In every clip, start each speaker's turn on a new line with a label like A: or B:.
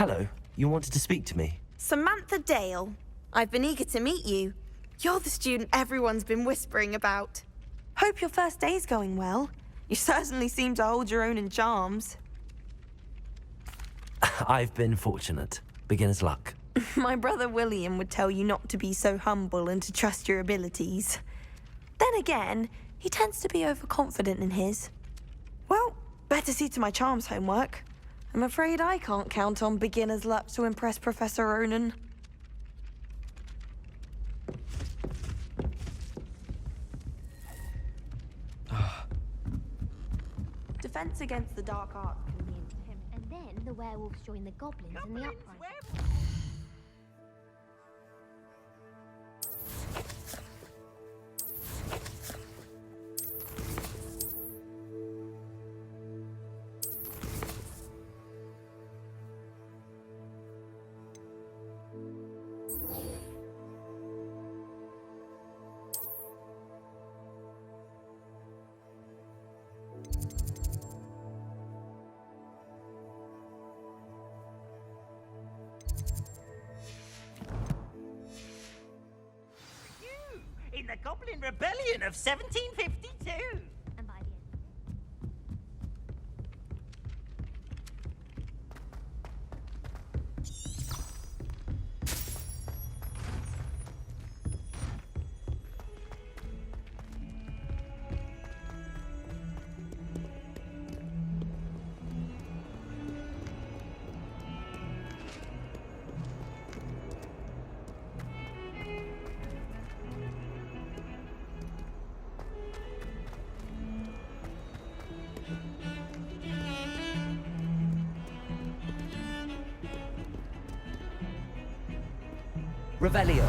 A: Hello, you wanted to speak to me?
B: Samantha Dale. I've been eager to meet you. You're the student everyone's been whispering about. Hope your first day's going well. You certainly seem to hold your own in charms.
A: I've been fortunate. Beginner's luck.
B: My brother William would tell you not to be so humble and to trust your abilities. Then again, he tends to be overconfident in his. Well, better see to my charms homework. I'm afraid I can't count on beginner's luck to impress Professor Ronan. Defense against the dark arts can mean to him.
C: And then the werewolves join the goblins in the uprising.
D: In the Goblin Rebellion of 1752.
C: And by the end.
A: Revelio.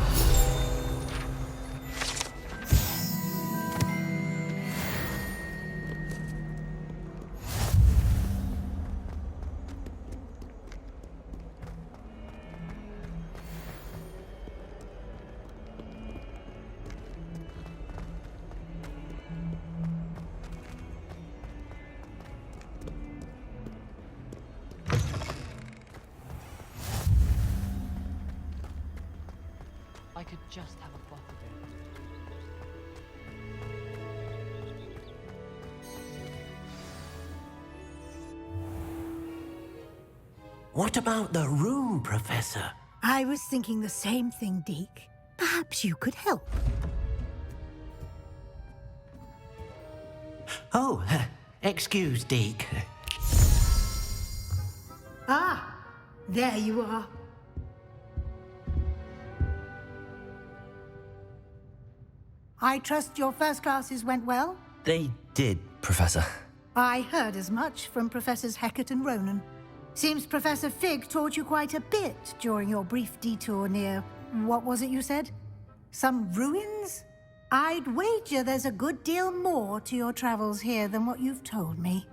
E: I could just have a bottle of
F: What about the room, Professor?
G: I was thinking the same thing, Deke. Perhaps you could help.
F: Oh, excuse, Deke.
G: Ah, there you are. I trust your first classes went well?
A: They did, Professor.
G: I heard as much from Professors Hecat and Ronan. Seems Professor Fig taught you quite a bit during your brief detour near... what was it you said? Some ruins? I'd wager there's a good deal more to your travels here than what you've told me.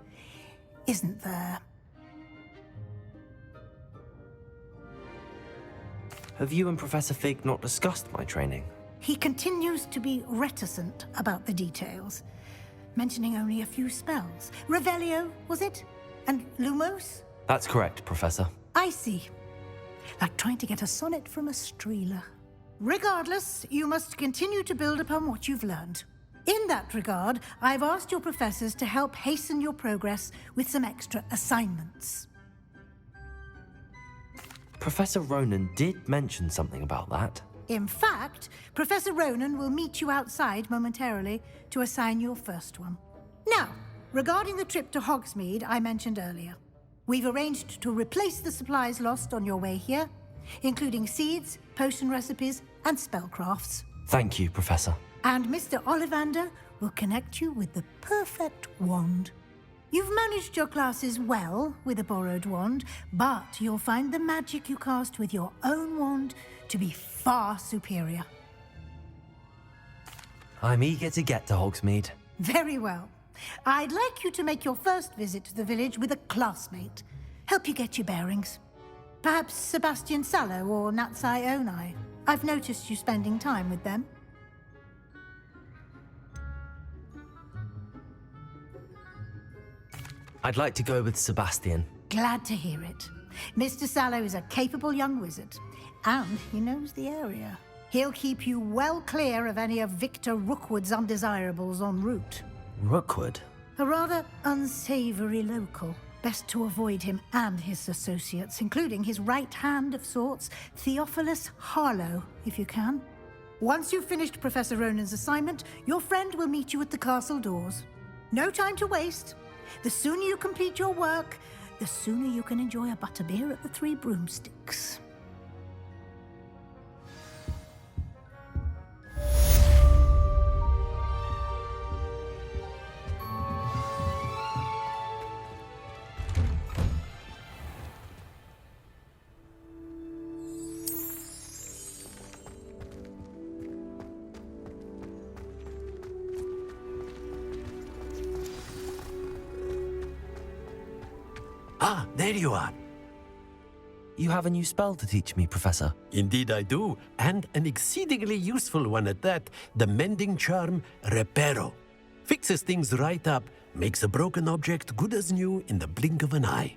G: Isn't there?
A: Have you and Professor Fig not discussed my training?
G: He continues to be reticent about the details, mentioning only a few spells. Revelio, was it? And Lumos?
A: That's correct, Professor.
G: I see. Like trying to get a sonnet from a streeler. Regardless, you must continue to build upon what you've learned. In that regard, I've asked your professors to help hasten your progress with some extra assignments.
A: Professor Ronan did mention something about that.
G: In fact, Professor Ronan will meet you outside momentarily to assign your first one. Now, regarding the trip to Hogsmeade I mentioned earlier, we've arranged to replace the supplies lost on your way here, including seeds, potion recipes, and spellcrafts.
A: Thank you, Professor.
G: And Mr. Ollivander will connect you with the perfect wand. You've managed your classes well with a borrowed wand, but you'll find the magic you cast with your own wand to be far superior.
A: I'm eager to get to Hogsmeade.
G: Very well. I'd like you to make your first visit to the village with a classmate. Help you get your bearings. Perhaps Sebastian Sallow or Natsai Onai. I've noticed you spending time with them.
A: I'd like to go with Sebastian.
G: Glad to hear it. Mr. Sallow is a capable young wizard, and he knows the area. He'll keep you well clear of any of Victor Rookwood's undesirables en route.
A: Rookwood?
G: A rather unsavory local. Best to avoid him and his associates, including his right hand of sorts, Theophilus Harlow, if you can. Once you've finished Professor Ronan's assignment, your friend will meet you at the castle doors. No time to waste. The sooner you complete your work, the sooner you can enjoy a butterbeer at the Three Broomsticks.
F: Ah, there you are.
A: You have a new spell to teach me, Professor.
F: Indeed I do, and an exceedingly useful one at that. The mending charm, Reparo. Fixes things right up, makes a broken object good as new in the blink of an eye.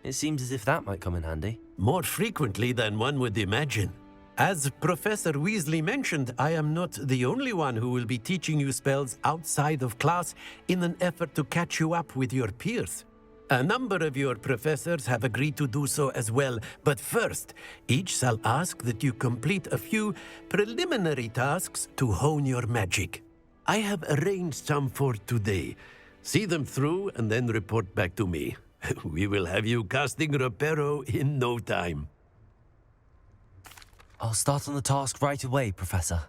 A: It seems as if that might come in handy.
F: More frequently than one would imagine. As Professor Weasley mentioned, I am not the only one who will be teaching you spells outside of class in an effort to catch you up with your peers. A number of your professors have agreed to do so as well, but first, each shall ask that you complete a few preliminary tasks to hone your magic. I have arranged some for today. See them through and then report back to me. We will have you casting Reparo in no time.
A: I'll start on the task right away, Professor.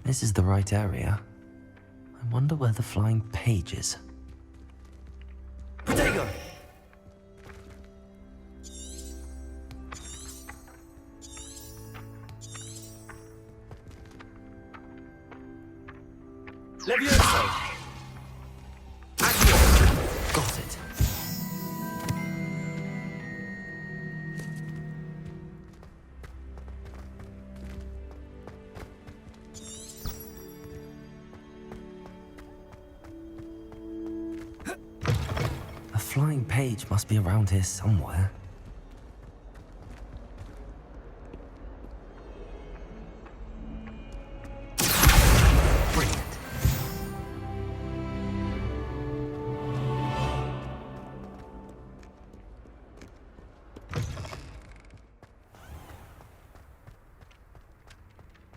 A: This is the right area. I wonder where the flying page is. Protego!
F: Levioso!
A: Got it. A flying page must be around here somewhere. Brilliant.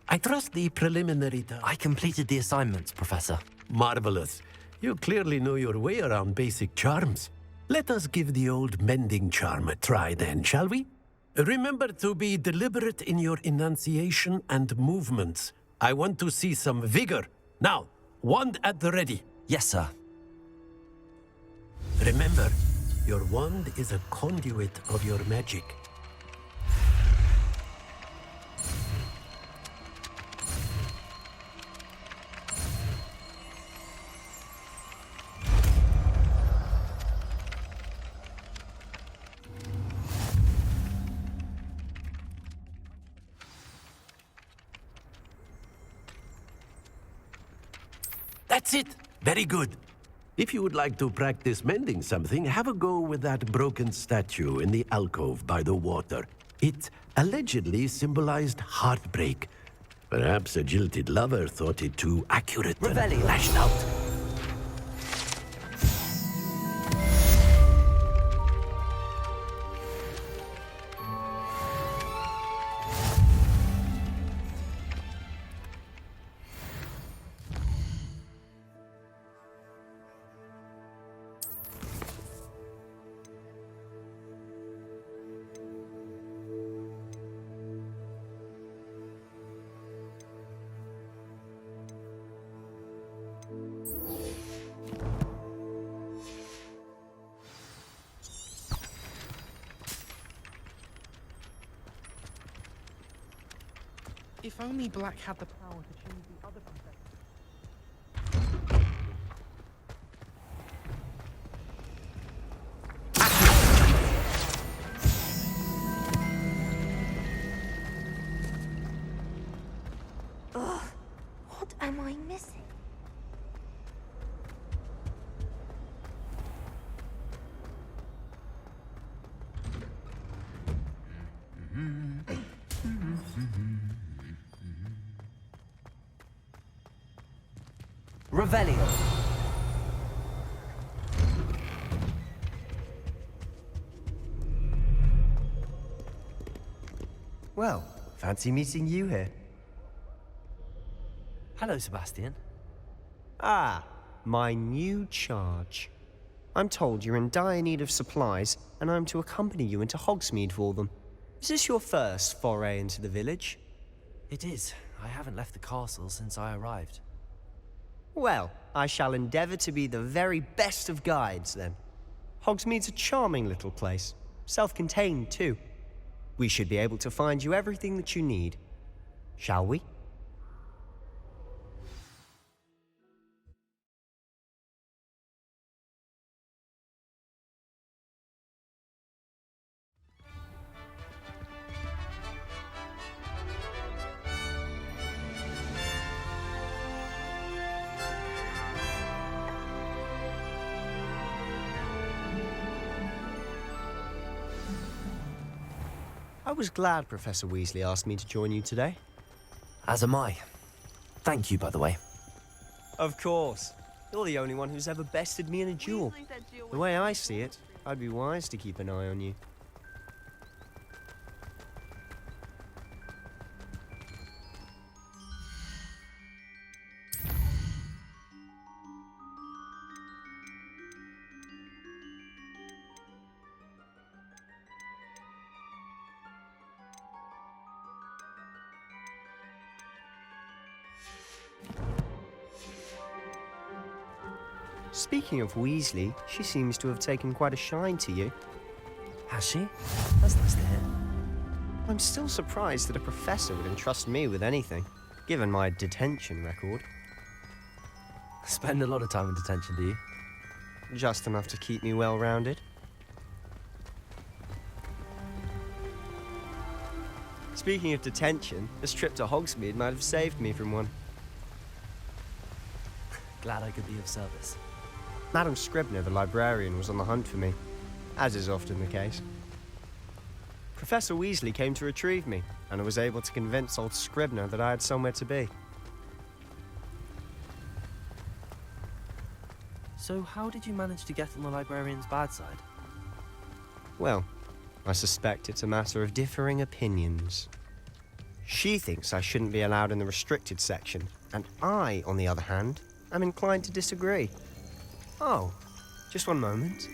F: I trust the preliminary task.
A: I completed the assignments, Professor.
F: Marvelous. You clearly know your way around basic charms. Let us give the old mending charm a try then, shall we? Remember to be deliberate in your enunciation and movements. I want to see some vigor. Now, wand at the ready.
A: Yes, sir.
F: Remember, your wand is a conduit of your magic. That's it! Very good. If you would like to practice mending something, have a go with that broken statue in the alcove by the water. It allegedly symbolized heartbreak. Perhaps a jilted lover thought it too accurate and
A: Revelio.
F: lashed out.
E: If only Black had the power to choose the other professor.
B: Ugh, what am I missing?
A: Revelio.
H: Well, fancy meeting you here.
A: Hello, Sebastian.
H: Ah, my new charge. I'm told you're in dire need of supplies, and I'm to accompany you into Hogsmeade for them. Is this your first foray into the village?
A: It is. I haven't left the castle since I arrived.
H: Well, I shall endeavour to be the very best of guides, then. Hogsmeade's a charming little place. Self-contained, too. We should be able to find you everything that you need. Shall we? I was glad Professor Weasley asked me to join you today.
A: As am I. Thank you, by the way.
H: Of course. You're the only one who's ever bested me in a duel. The way I see it, I'd be wise to keep an eye on you. Speaking of Weasley, she seems to have taken quite a shine to you.
A: Has she? That's nice to hear.
H: I'm still surprised that a professor would entrust me with anything, given my detention record.
A: Spend a lot of time in detention, do you?
H: Just enough to keep me well-rounded. Speaking of detention, this trip to Hogsmeade might have saved me from one.
A: Glad I could be of service.
H: Madam Scribner, the librarian, was on the hunt for me, as is often the case. Professor Weasley came to retrieve me, and I was able to convince old Scribner that I had somewhere to be.
A: So how did you manage to get on the librarian's bad side?
H: Well, I suspect it's a matter of differing opinions. She thinks I shouldn't be allowed in the restricted section, and I, on the other hand, am inclined to disagree. Oh, just one moment.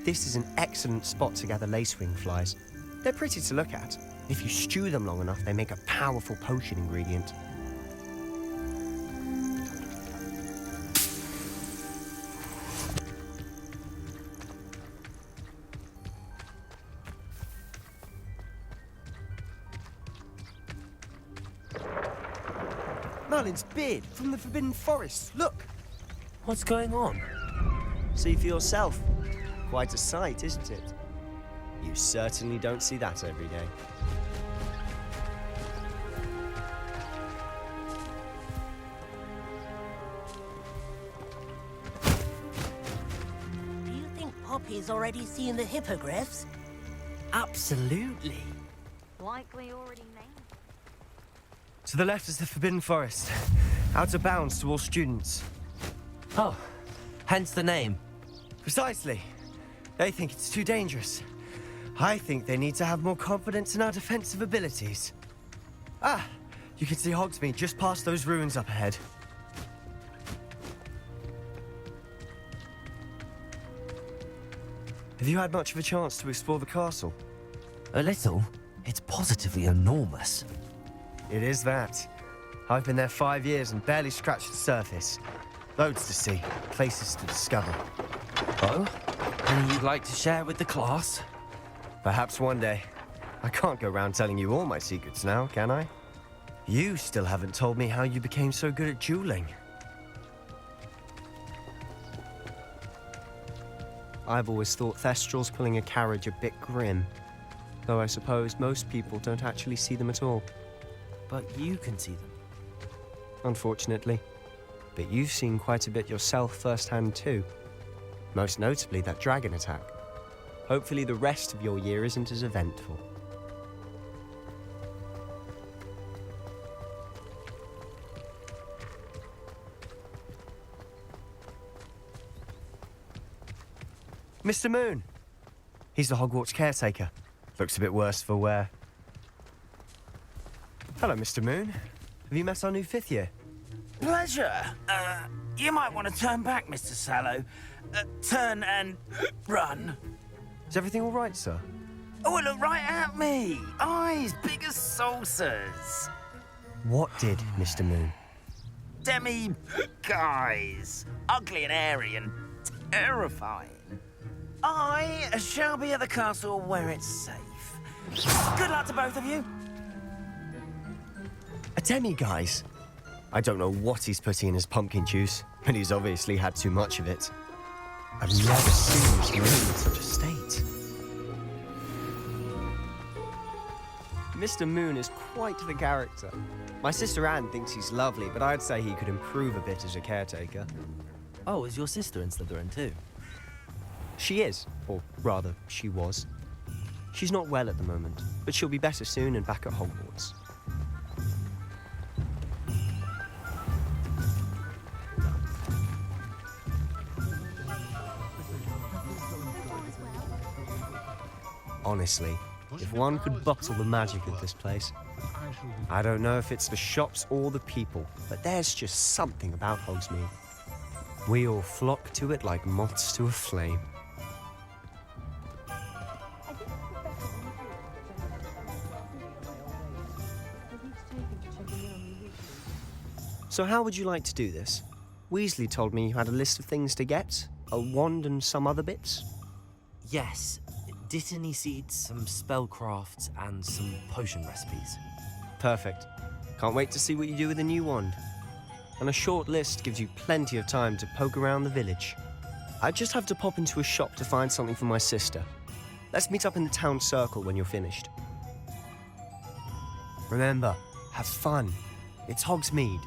H: This is an excellent spot to gather lacewing flies. They're pretty to look at. If you stew them long enough, they make a powerful potion ingredient. Merlin's beard from the Forbidden Forest. Look!
A: What's going on?
H: See for yourself. Quite a sight, isn't it? You certainly don't see that every day.
I: Do you think Poppy's already seen the hippogriffs?
A: Absolutely.
C: Likely already named.
H: To the left is the Forbidden Forest. Out of bounds to all students.
A: Oh, hence the name.
H: Precisely. They think it's too dangerous. I think they need to have more confidence in our defensive abilities. Ah, you can see Hogsmeade just past those ruins up ahead. Have you had much of a chance to explore the castle?
A: A little. It's positively enormous.
H: It is that. I've been there 5 years and barely scratched the surface. Loads to see, places to discover.
A: Oh? Any you'd like to share with the class?
H: Perhaps one day. I can't go round telling you all my secrets now, can I? You still haven't told me how you became so good at dueling. I've always thought Thestrals pulling a carriage a bit grim, though I suppose most people don't actually see them at all.
A: But you can see them.
H: Unfortunately. But you've seen quite a bit yourself firsthand too. Most notably that dragon attack. Hopefully the rest of your year isn't as eventful. Mr. Moon! He's the Hogwarts caretaker. Looks a bit worse for wear. Hello, Mr. Moon. Have you met our new 5th year?
D: Pleasure. You might want to turn back, Mr. Sallow. Turn and run.
H: Is everything all right, sir?
D: Oh, look right at me. Eyes big as saucers.
H: What did, Mr. Moon?
D: Guys. Ugly and airy and terrifying. I shall be at the castle where it's safe. Good luck to both of you.
H: A demi-guise? I don't know what he's putting in his pumpkin juice, but he's obviously had too much of it. I've never seen Mr. Moon in such a state. Mr. Moon is quite the character. My sister Anne thinks he's lovely, but I'd say he could improve a bit as a caretaker.
A: Oh, is your sister in Slytherin too?
H: She is, or rather, she was. She's not well at the moment, but she'll be better soon and back at Hogwarts. Honestly, if one could bottle the magic of this place. I don't know if it's the shops or the people, but there's just something about Hogsmeade. We all flock to it like moths to a flame. So how would you like to do this? Weasley told me you had a list of things to get, a wand and some other bits.
A: Yes. Dittany seeds, some spellcrafts, and some potion recipes.
H: Perfect. Can't wait to see what you do with the new wand. And a short list gives you plenty of time to poke around the village. I just have to pop into a shop to find something for my sister. Let's meet up in the town circle when you're finished. Remember, have fun. It's Hogsmeade.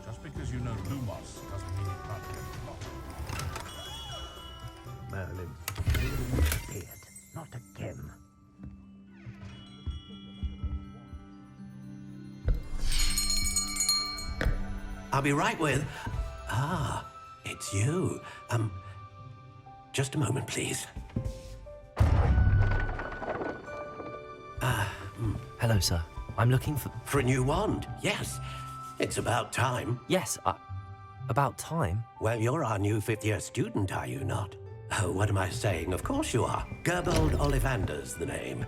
J: Just because you know Lumos doesn't mean you can't get plot.
D: Merlin, you disappeared. Not again.
F: I'll be right with... Ah, it's you. Just a moment, please.
A: Hello, sir. I'm looking for...
F: For a new wand, yes. It's about time.
A: Yes, about time?
F: Well, you're our new 5th-year student, are you not? Oh, what am I saying? Of course you are. Gerbold Ollivander's the name.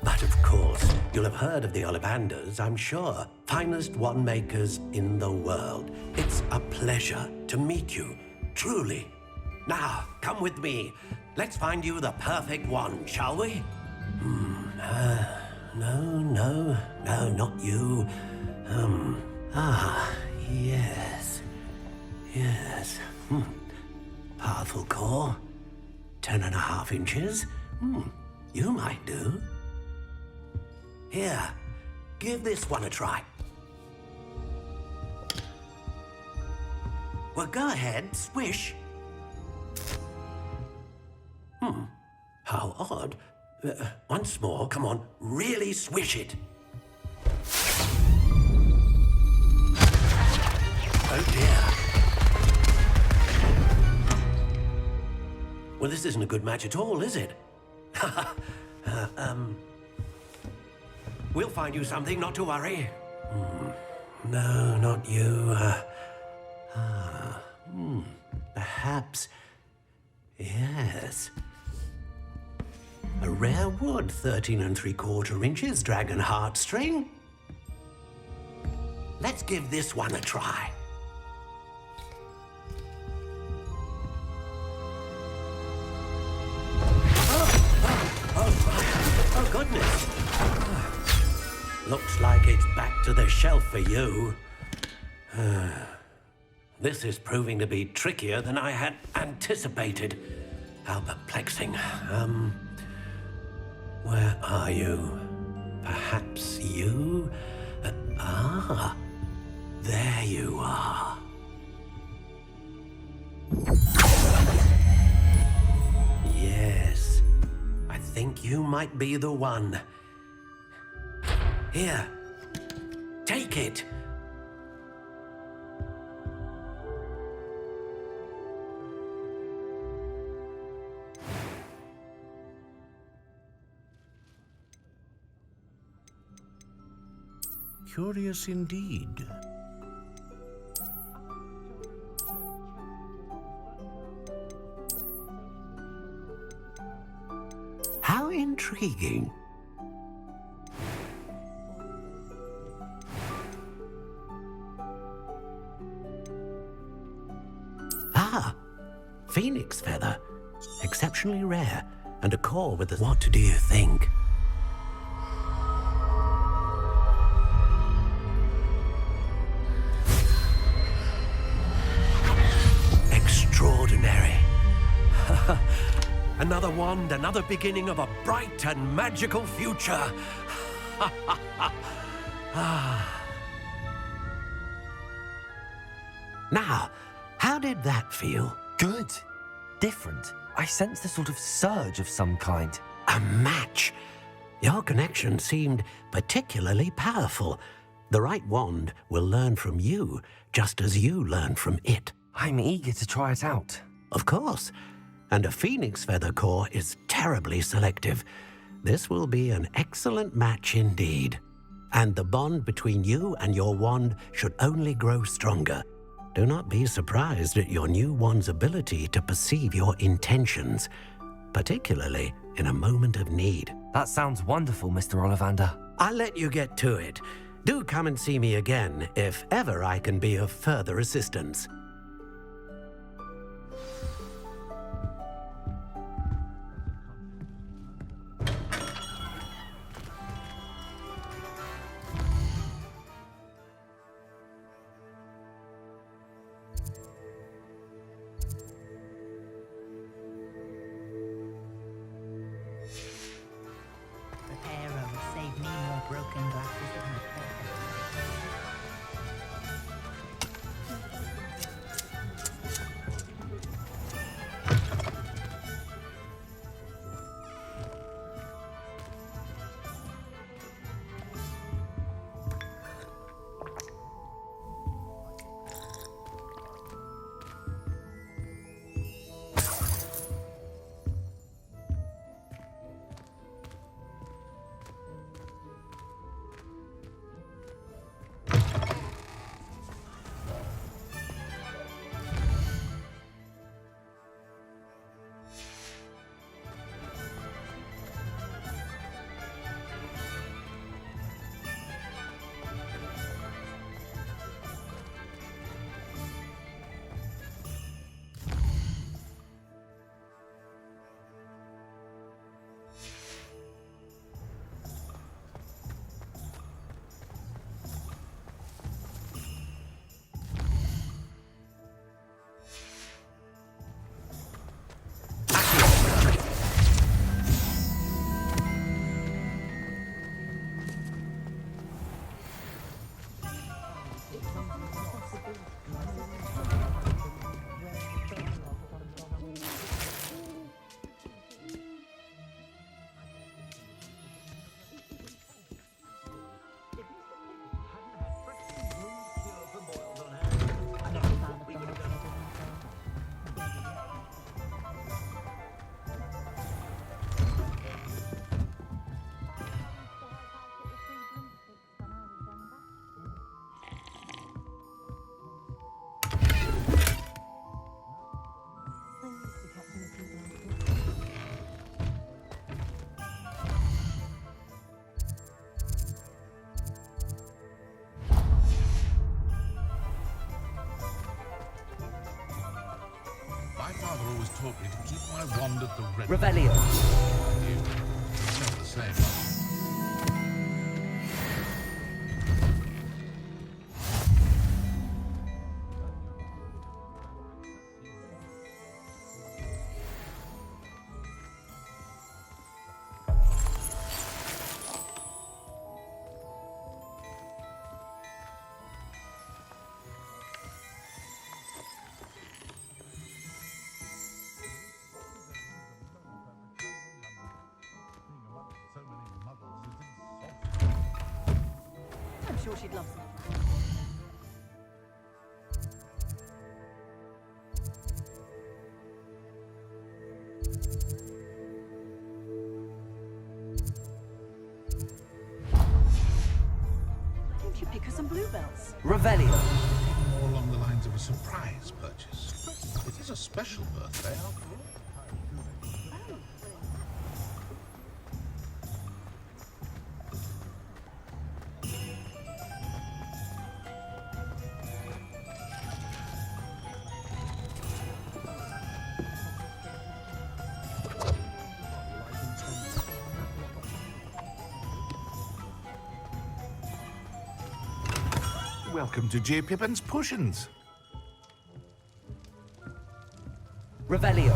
F: But of course, you'll have heard of the Ollivanders, I'm sure. Finest wand makers in the world. It's a pleasure to meet you, truly. Now, come with me. Let's find you the perfect wand, shall we? No, not you. Yes. Powerful core. 10.5 inches. You might do. Here, give this one a try. Well, go ahead, swish. odd. Once more, come on, really swish it. Oh dear. Well, this isn't a good match at all, is it? We'll find you something, not to worry. No, not you. Perhaps. Yes. A rare wood, 13 3/4 inches, dragon heartstring. Let's give this one a try. Oh, goodness. Looks like it's back to the shelf for you. This is proving to be trickier than I had anticipated. How perplexing. Where are you? Perhaps you? There you are. Yes, I think you might be the one. Here, take it.
J: Curious indeed.
F: How intriguing. Phoenix feather. Exceptionally rare. And a core with a... What do you think? Extraordinary. Another wand, another beginning of a bright and magical future. Now, how did that feel?
A: Good. Different. I sensed a sort of surge of some kind.
F: A match. Your connection seemed particularly powerful. The right wand will learn from you, just as you learn from it.
A: I'm eager to try it out.
F: Of course. And a phoenix feather core is terribly selective. This will be an excellent match indeed. And the bond between you and your wand should only grow stronger. Do not be surprised at your new wand's ability to perceive your intentions, particularly in a moment of need.
A: That sounds wonderful, Mr. Ollivander.
F: I'll let you get to it. Do come and see me again if ever I can be of further assistance.
I: Broken glasses in my pocket.
J: always taught me to keep my wand at the ready.
D: Revelio.
J: It's never the same. So many muggles, it insults.
C: I'm sure she'd love some. Why don't you pick her some bluebells?
D: Revelio.
J: More along the lines of a surprise purchase. It is a special birthday, after all.
K: Welcome to J. Pippin's Potions.
D: Revelio.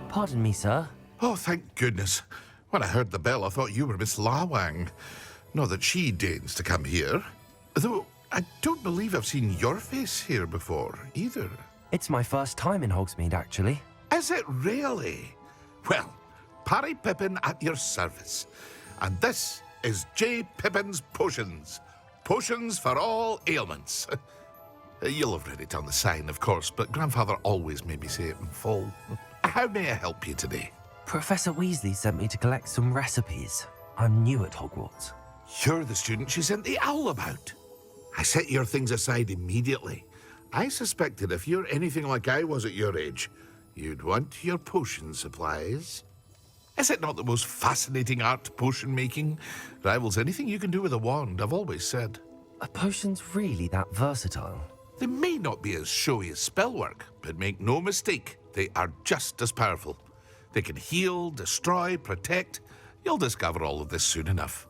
D: Pardon me, sir.
K: Oh, thank goodness. When I heard the bell, I thought you were Miss Lawang. Not that she deigns to come here. Though I don't believe I've seen your face here before, either.
A: It's my first time in Hogsmeade, actually.
K: Is it really? Well, Parry Pippin at your service. And this is J. Pippin's Potions. Potions for all ailments. You'll have read it on the sign, of course, but Grandfather always made me say it in full. How may I help you today?
A: Professor Weasley sent me to collect some recipes. I'm new at Hogwarts.
K: You're the student she sent the owl about. I set your things aside immediately. I suspected if you're anything like I was at your age, you'd want your potion supplies. Is it not the most fascinating art, potion making? Rivals anything you can do with a wand, I've always said.
A: Are potions really that versatile?
K: They may not be as showy as spellwork, but make no mistake, they are just as powerful. They can heal, destroy, protect. You'll discover all of this soon enough.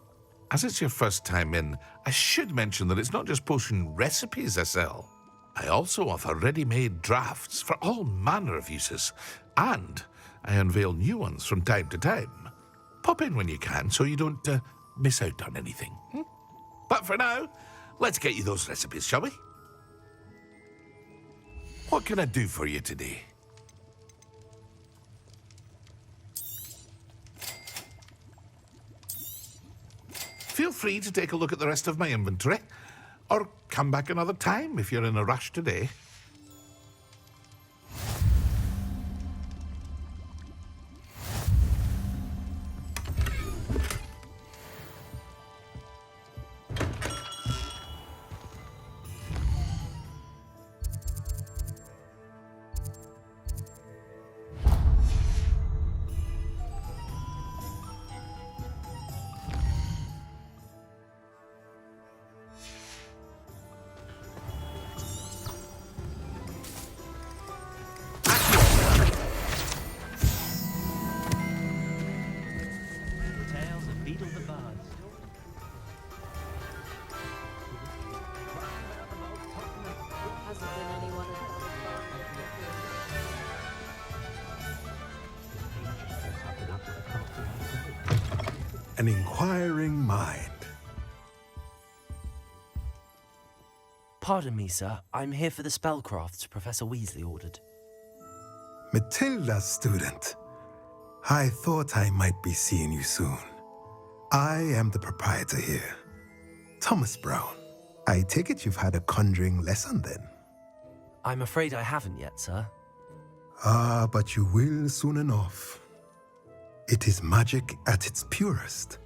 K: As it's your first time in, I should mention that it's not just potion recipes I sell. I also offer ready-made drafts for all manner of uses, and I unveil new ones from time to time. Pop in when you can so you don't miss out on anything. But for now, let's get you those recipes, shall we? What can I do for you today? Feel free to take a look at the rest of my inventory, or come back another time if you're in a rush today.
L: An inquiring mind.
A: Pardon me, sir. I'm here for the spellcrafts Professor Weasley ordered.
L: Matilda, student. I thought I might be seeing you soon. I am the proprietor here, Thomas Brown. I take it you've had a conjuring lesson then?
A: I'm afraid I haven't yet, sir.
L: Ah, but you will soon enough. It is magic at its purest,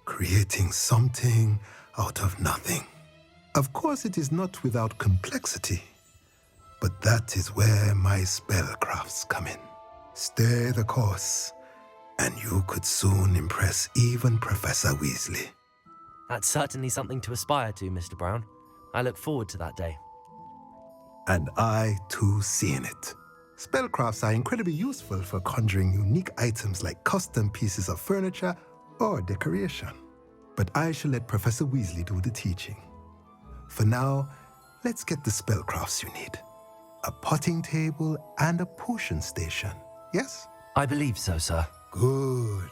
L: creating something out of nothing. Of course, it is not without complexity, but that is where my spellcrafts come in. Stay the course, and you could soon impress even Professor Weasley.
A: That's certainly something to aspire to, Mr. Brown. I look forward to that day.
L: And I, too, see in it. Spellcrafts are incredibly useful for conjuring unique items like custom pieces of furniture or decoration. But I shall let Professor Weasley do the teaching. For now, let's get the spellcrafts you need. A potting table and a potion station, yes?
A: I believe so, sir.
L: Good.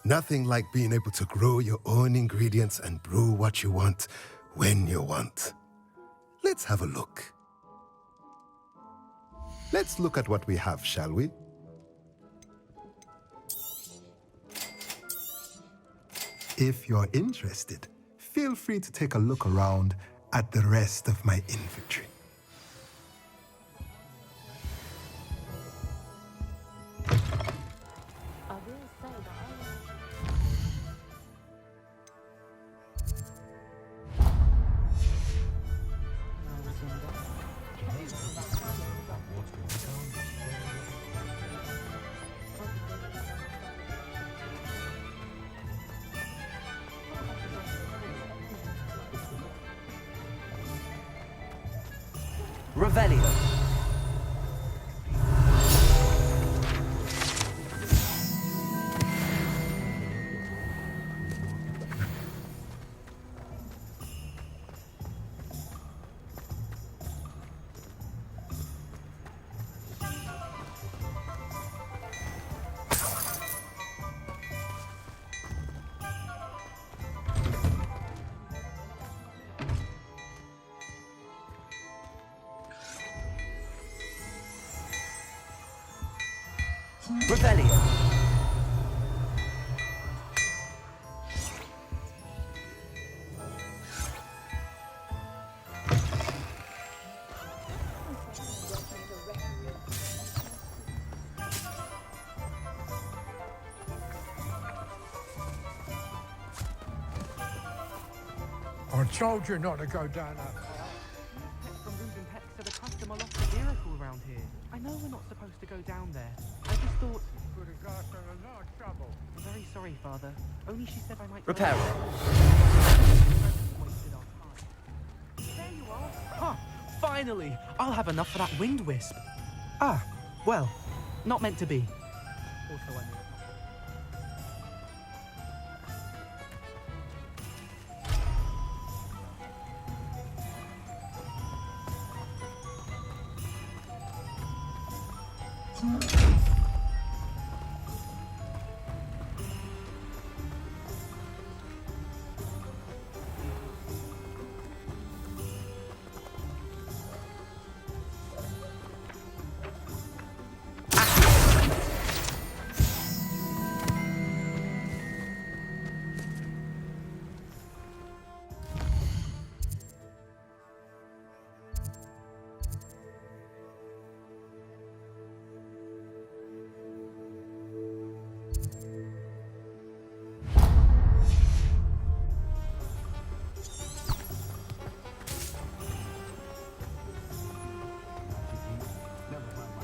L: Nothing like being able to grow your own ingredients and brew what you want when you want. Let's have a look. Let's look at what we have, shall we? If you're interested, feel free to take a look around at the rest of my inventory.
A: Revelio. Revelio.
M: I told you not to go down that path.
E: From Rooms and Pets said a customer lost a miracle around here. I know we're not supposed to go down there. I just thought...
M: Could have got us in a lot of trouble.
E: I'm very sorry, Father. Only she said I might...
A: Repair it.
E: Wasted our time. There you are. Huh! Finally! I'll have enough for that wind wisp. Ah, well, not meant to be. Also, I knew it.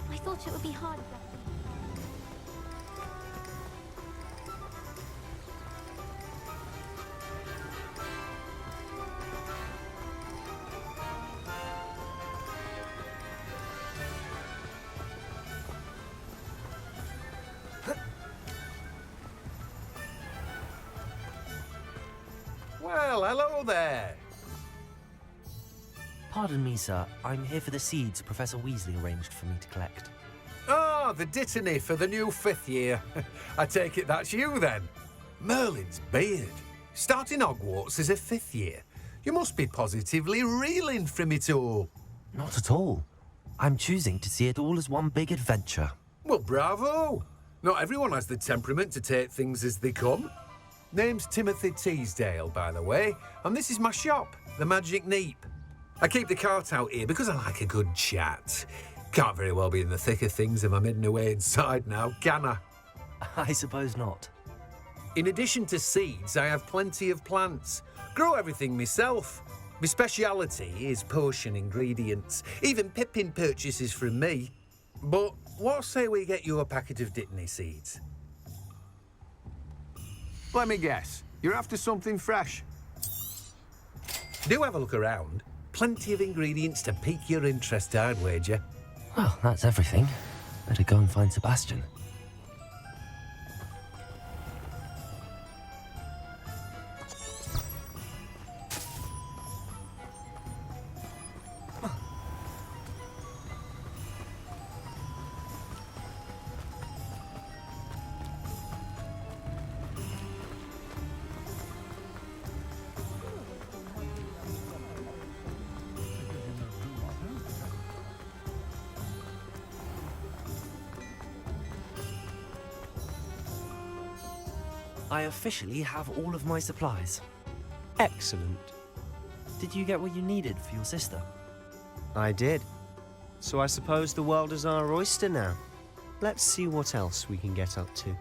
N: I thought it would be hard.
F: Well, hello there.
A: Pardon me, sir. I'm here for the seeds Professor Weasley arranged for me to collect.
F: Ah, the dittany for the new 5th year. I take it that's you then. Merlin's beard. Starting Hogwarts as a 5th year. You must be positively reeling from it all.
A: Not at all. I'm choosing to see it all as one big adventure.
F: Well, bravo. Not everyone has the temperament to take things as they come. Name's Timothy Teasdale, by the way, and this is my shop, the Magic Neep. I keep the cart out here because I like a good chat. Can't very well be in the thick of things if I'm hidden away inside now, can I?
A: I suppose not.
F: In addition to seeds, I have plenty of plants. Grow everything myself. My speciality is potion ingredients. Even Pippin purchases from me. But what say we get you a packet of Dittany seeds?
O: Let me guess. You're after something fresh. Do have a look around. Plenty of ingredients to pique your interest, I'd wager.
A: Well, that's everything. Better go and find Sebastian. I officially have all of my supplies.
H: Excellent.
A: Did you get what you needed for your sister?
H: I did. So I suppose the world is our oyster now. Let's see what else we can get up to.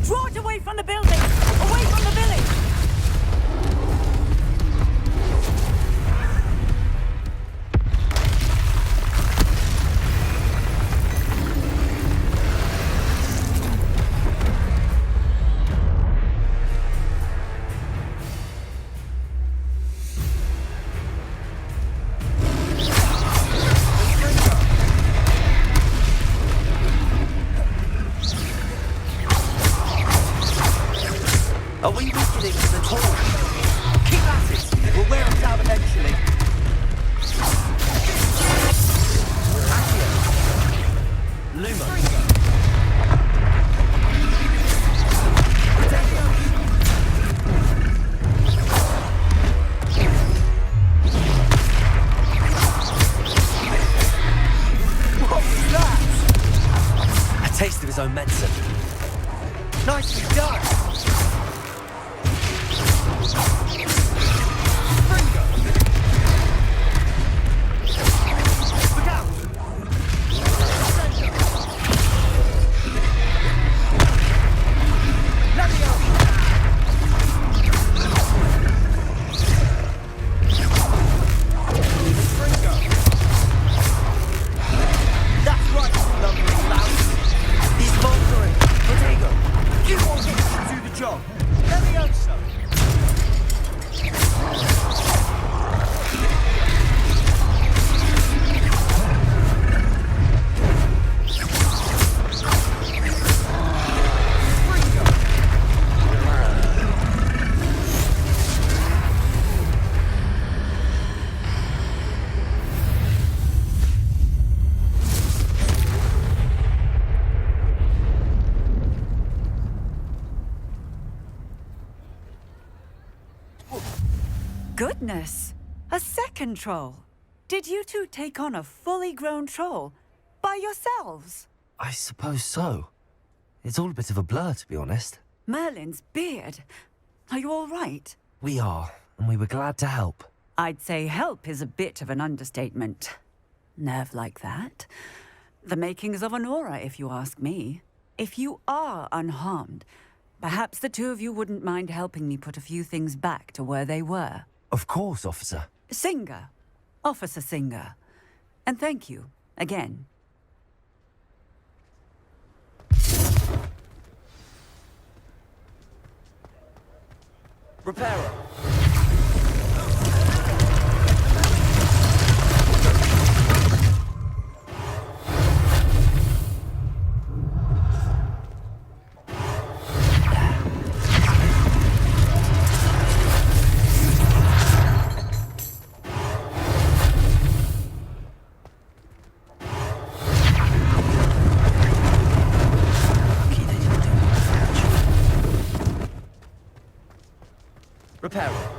C: Draw it away from the building! Away from the village!
D: Are we weakening to the core? Keep at it! We'll wear them down eventually. Accio. Luma. What was that?
A: A taste of his own medicine.
D: Nicely done! That's right, lovely louse. He's faltering. Protego, you won't get to do the job. Leviosa.
C: Goodness! A second troll! Did you two take on a fully grown troll? By yourselves?
A: I suppose so. It's all a bit of a blur, to be honest.
C: Merlin's beard. Are you all right?
A: We are, and we were glad to help.
C: I'd say help is a bit of an understatement. Nerve like that. The makings of an aura, if you ask me. If you are unharmed, perhaps the two of you wouldn't mind helping me put a few things back to where they were.
A: Of course, officer.
C: Singer. Officer Singer. And thank you, again.
D: Reparo. Reparo.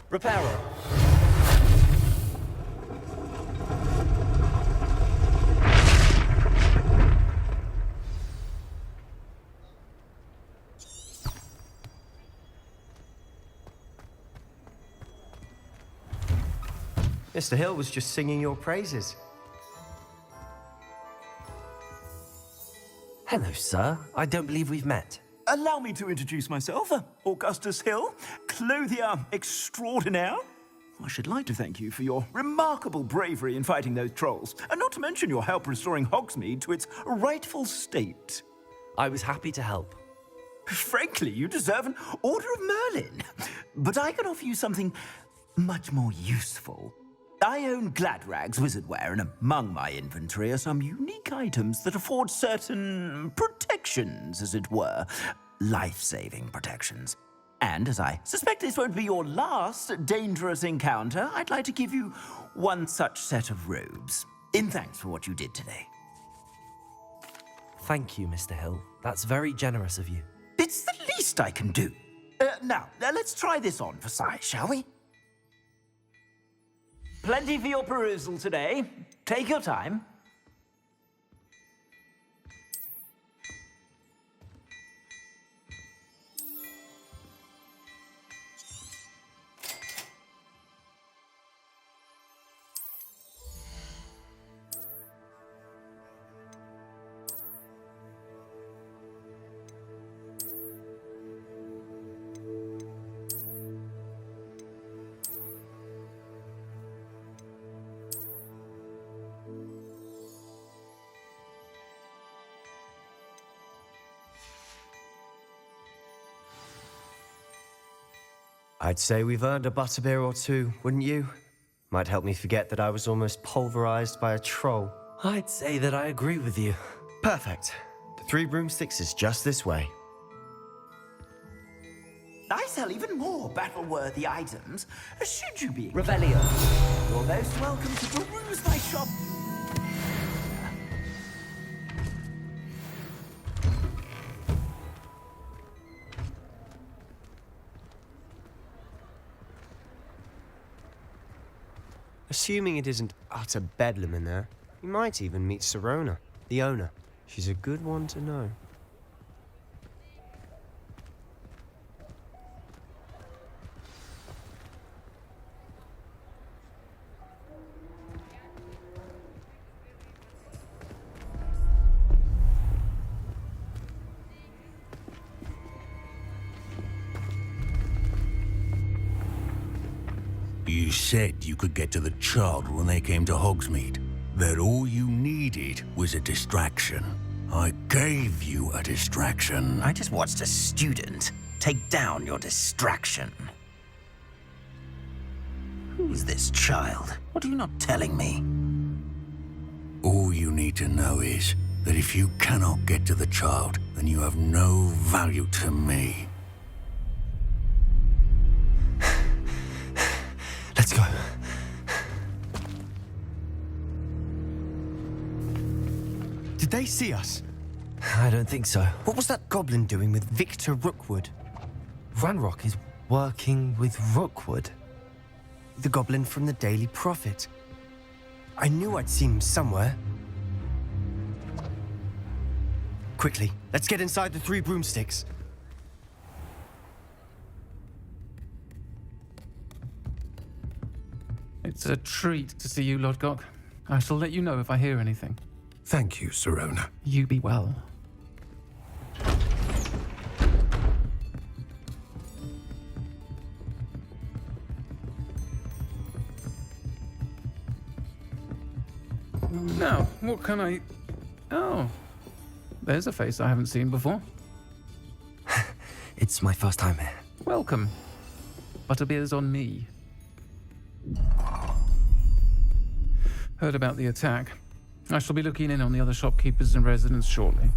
P: Repairer.
H: Mr. Hill was just singing your praises.
A: Hello, sir. I don't believe we've met.
Q: Allow me to introduce myself, Augustus Hill, clothier extraordinaire. I should like to thank you for your remarkable bravery in fighting those trolls, and not to mention your help restoring Hogsmeade to its rightful state.
A: I was happy to help.
Q: Frankly, you deserve an Order of Merlin. But I can offer you something much more useful. I own Gladrag's wizardware, and among my inventory are some unique items that afford certain protections, as it were. Life-saving protections. And as I suspect this won't be your last dangerous encounter, I'd like to give you one such set of robes, in thanks for what you did today.
A: Thank you, Mr. Hill. That's very generous of you.
Q: It's the least I can do. Now, let's try this on for size, shall we? Plenty for your perusal today. Take your time.
H: I'd say we've earned a butterbeer or two, wouldn't you? Might help me forget that I was almost pulverized by a troll.
A: I'd say that I agree with you.
H: Perfect. The 3 broomsticks is just this way.
Q: I sell even more battle-worthy items, should you be...
P: Revelio.
Q: You're most welcome to peruse my shop.
H: Assuming it isn't utter bedlam in there, you might even meet Sirona, the owner. She's a good one to know.
R: You said you could get to the child when they came to Hogsmeade. That all you needed was a distraction. I gave you a distraction.
D: I just watched a student take down your distraction. Who's this child? What are you not telling me?
R: All you need to know is that if you cannot get to the child, then you have no value to me.
A: Let's go.
H: Did they see us?
A: I don't think so.
H: What was that goblin doing with Victor Rookwood?
A: Ranrock is working with Rookwood.
H: The goblin from the Daily Prophet. I knew I'd seen him somewhere. Quickly, let's get inside the 3 broomsticks.
S: It's a treat to see you, Lodgok. I shall let you know if I hear anything.
L: Thank you, Sirona.
S: You be well. Now, what can I... Oh, there's a face I haven't seen before.
A: It's my first time here.
S: Welcome. Butterbeer's on me. Heard about the attack. I shall be looking in on the other shopkeepers and residents shortly.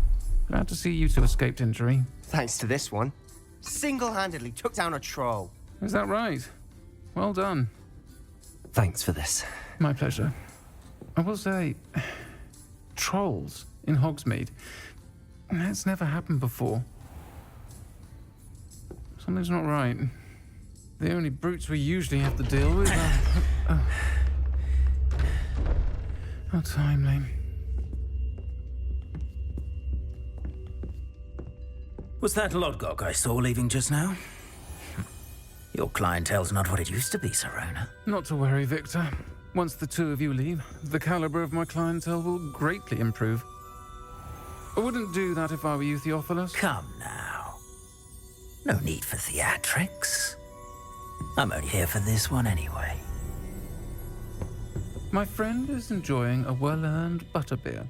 S: Glad to see you two escaped injury.
H: Thanks to this one. Single-handedly took down a troll.
S: Is that right? Well done.
A: Thanks for this.
S: My pleasure. I will say, trolls in Hogsmeade. That's never happened before. Something's not right. The only brutes we usually have to deal with are... How timely.
Q: Was that Lodgok I saw leaving just now? Your clientele's not what it used to be, Serona.
S: Not to worry, Victor. Once the two of you leave, the caliber of my clientele will greatly improve. I wouldn't do that if I were you, Theophilus.
Q: Come now. No need for theatrics. I'm only here for this one anyway.
S: My friend is enjoying a well-earned butterbeer.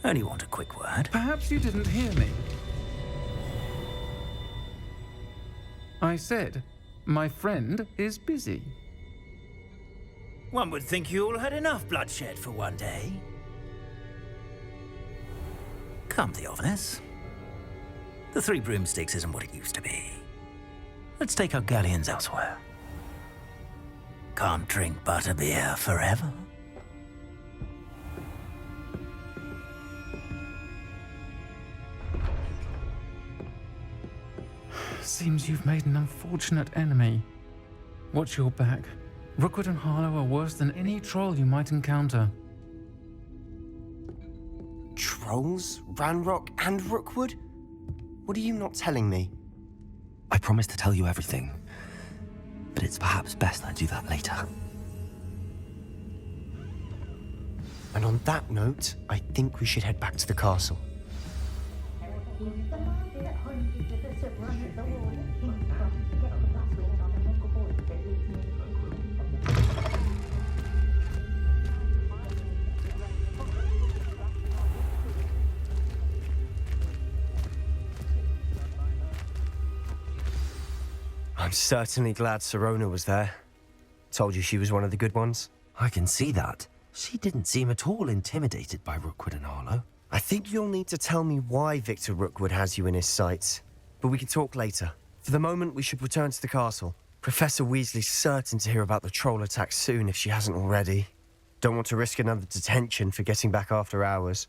Q: Only want a quick word.
S: Perhaps you didn't hear me. I said, my friend is busy.
Q: One would think you all had enough bloodshed for one day. Come, Theophilus. The Three Broomsticks isn't what it used to be. Let's take our galleons elsewhere. Can't drink butterbeer forever.
S: Seems you've made an unfortunate enemy. Watch your back. Rookwood and Harlow are worse than any troll you might encounter.
H: Trolls? Ranrock and Rookwood? What are you not telling me?
A: I promised to tell you everything, but it's perhaps best I do that later.
H: And on that note, I think we should head back to the castle. I'm certainly glad Serona was there. Told you she was one of the good ones.
A: I can see that. She didn't seem at all intimidated by Rookwood and Harlow.
H: I think you'll need to tell me why Victor Rookwood has you in his sights. But we can talk later. For the moment, we should return to the castle. Professor Weasley's certain to hear about the troll attack soon if she hasn't already. Don't want to risk another detention for getting back after hours.